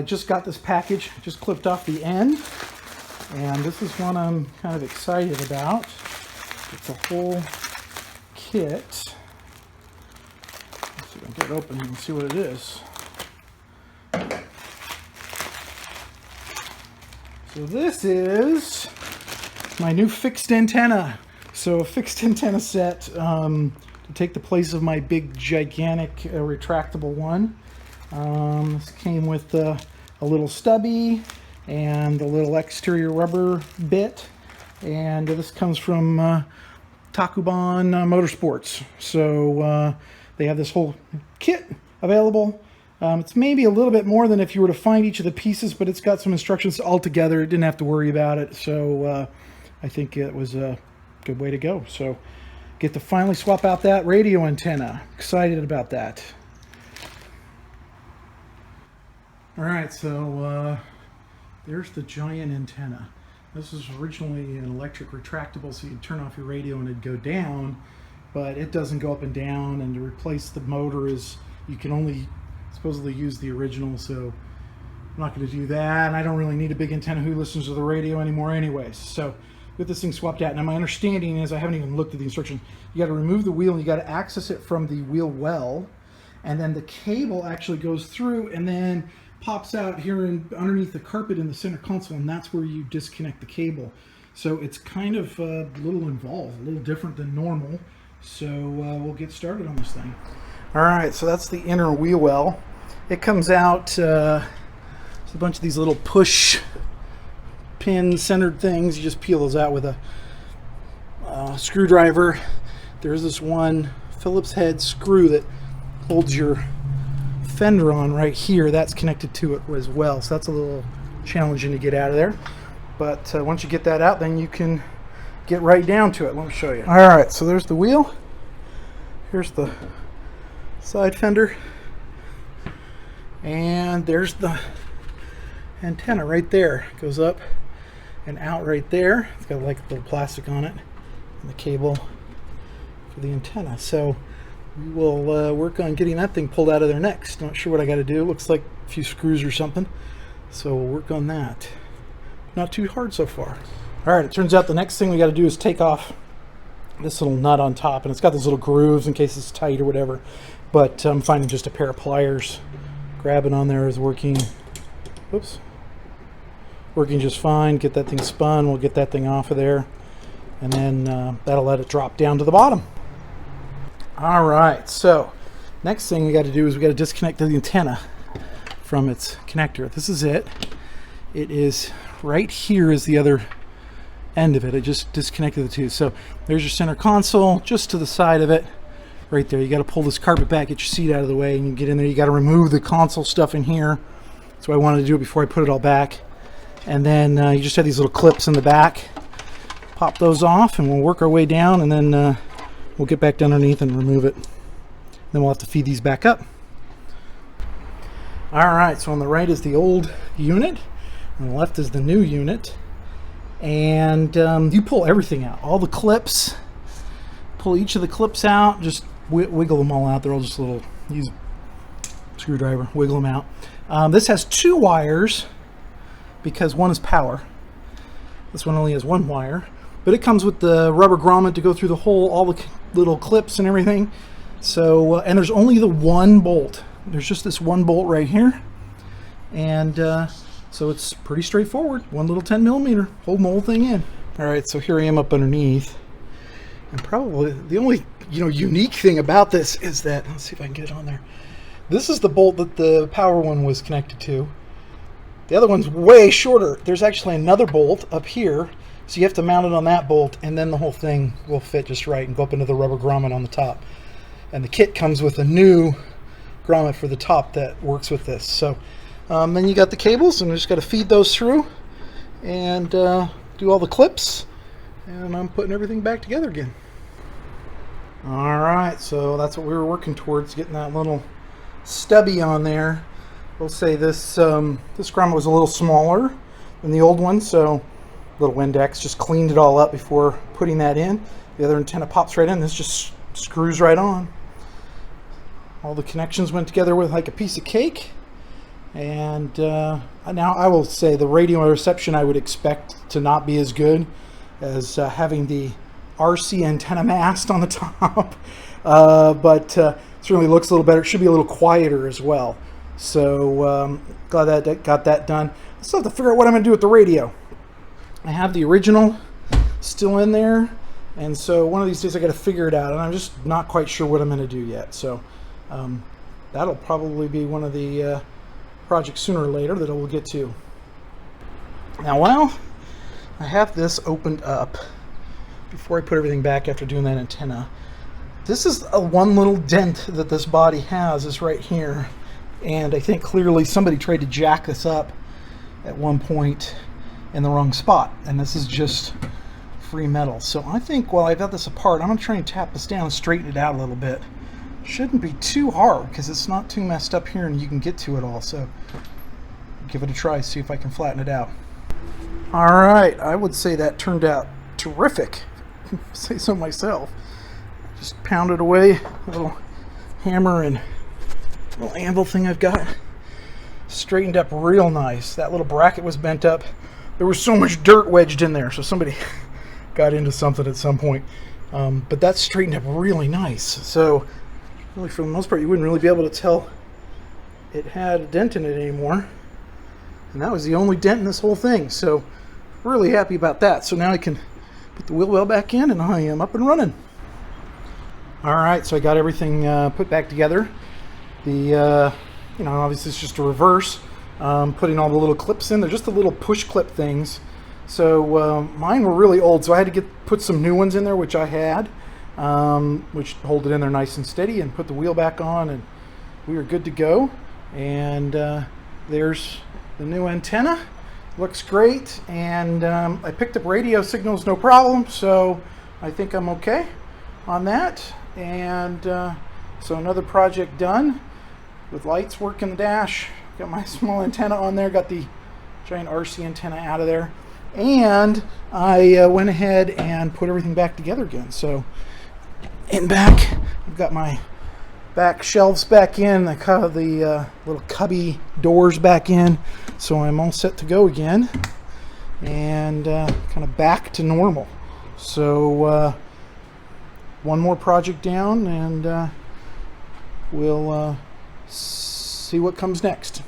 I just got this package, just clipped off the end, and this is one I'm kind of excited about. It's a whole kit. Let's see if I can get it open and see what it is. So this is my new fixed antenna. So a fixed antenna set to take the place of my big, gigantic, retractable one. This came with a little stubby and a little exterior rubber bit. And this comes from Takuban Motorsports. So they have this whole kit available. It's maybe a little bit more than if you were to find each of the pieces, but it's got some instructions all together. Didn't have to worry about it. So I think it was a good way to go. So get to finally swap out that radio antenna. Excited about that. All right, so there's the giant antenna. This was originally an electric retractable, so you'd turn off your radio and it'd go down, but it doesn't go up and down, and to replace the motor is, you can only supposedly use the original, so I'm not going to do that, and I don't really need a big antenna who listens to the radio anymore anyways. So get this thing swapped out. Now my understanding is, I haven't even looked at the instructions, you got to remove the wheel and you got to access it from the wheel well, and then the cable actually goes through and then pops out here underneath the carpet in the center console, and that's where you disconnect the cable. So it's kind of a little involved, a little different than normal. So we'll get started on this thing. All right, so that's the inner wheel well. It comes out, it's a bunch of these little push pin centered things. You just peel those out with a screwdriver. There's this one Phillips head screw that holds your fender on right here. That's connected to it as well, so that's a little challenging to get out of there, but once you get that out, then you can get right down to it. Let me show you. All right, so there's the wheel, here's the side fender, and there's the antenna right there. It goes up and out right there. It's got like a little plastic on it, and the cable for the antenna. So we will work on getting that thing pulled out of there next. Not sure what I got to do. Looks like a few screws or something. So we'll work on that. Not too hard so far. All right, it turns out the next thing we got to do is take off this little nut on top, and it's got those little grooves in case it's tight or whatever. But I'm finding just a pair of pliers. Grabbing on there is working. Oops. Working just fine. Get that thing spun. We'll get that thing off of there, and then that'll let it drop down to the bottom. All right, so next thing we got to do is we got to disconnect the antenna from its connector. This is it. It is right here is the other end of it. I just disconnected the two. So there's your center console, just to the side of it, right there. You got to pull this carpet back, get your seat out of the way, and you get in there. You got to remove the console stuff in here. That's what I wanted to do before I put it all back. And then you just have these little clips in the back. Pop those off, and we'll work our way down, and then we'll get back down underneath and remove it. Then we'll have to feed these back up. All right, so on the right is the old unit, on the left is the new unit. And you pull everything out, all the clips. Pull each of the clips out, just wiggle them all out. They're all just little, use a screwdriver, wiggle them out. This has two wires because one is power. This one only has one wire. But it comes with the rubber grommet to go through the hole, all the little clips and everything. So, and there's only the one bolt. There's just this one bolt right here. And so it's pretty straightforward. One little 10mm, holding the whole thing in. All right, so here I am up underneath. And probably the only, unique thing about this is that, let's see if I can get it on there. This is the bolt that the power one was connected to. The other one's way shorter. There's actually another bolt up here. So you have to mount it on that bolt, and then the whole thing will fit just right and go up into the rubber grommet on the top. And the kit comes with a new grommet for the top that works with this. So then you got the cables, and you just got to feed those through and do all the clips. And I'm putting everything back together again. All right, so that's what we were working towards, getting that little stubby on there. We'll say this this grommet was a little smaller than the old one, so little Windex just cleaned it all up before putting that in. The other antenna pops right in. This just screws right on. All the connections went together with like a piece of cake, And now I will say the radio reception I would expect to not be as good as having the RC antenna mast on the top, but it certainly looks a little better. It should be a little quieter as well. So glad that got that done. I still have to figure out what I'm going to do with the radio. I have the original still in there, and so one of these days I got to figure it out, and I'm just not quite sure what I'm going to do yet. So that'll probably be one of the projects sooner or later that I will get to. Now, while I have this opened up, before I put everything back after doing that antenna, this is one little dent that this body has, is right here. And I think clearly somebody tried to jack this up at one point in the wrong spot. And this is just free metal. So I think while I've got this apart, I'm going to try and tap this down and straighten it out a little bit. Shouldn't be too hard because it's not too messed up here and you can get to it all. So give it a try, see if I can flatten it out. All right, I would say that turned out terrific. Say so myself. Just pounded away a little hammer and little anvil thing I've got. Straightened up real nice. That little bracket was bent up. There was so much dirt wedged in there, so somebody got into something at some point. But that's straightened up really nice. So really, for the most part, you wouldn't really be able to tell it had a dent in it anymore. And that was the only dent in this whole thing. So really happy about that. So now I can put the wheel well back in and I am up and running. All right, so I got everything put back together. The obviously it's just a reverse. Putting all the little clips in. They're just the little push clip things. So mine were really old, so I had to put some new ones in there, which I had, which hold it in there nice and steady, and put the wheel back on, and we are good to go. And there's the new antenna. Looks great, and I picked up radio signals no problem, so I think I'm okay on that. And so another project done with lights working the dash. Got my small antenna on there, got the giant RC antenna out of there, and I went ahead and put everything back together again. So in back, I've got my back shelves back in, the little cubby doors back in, so I'm all set to go again, and kind of back to normal. So one more project down, and we'll see what comes next.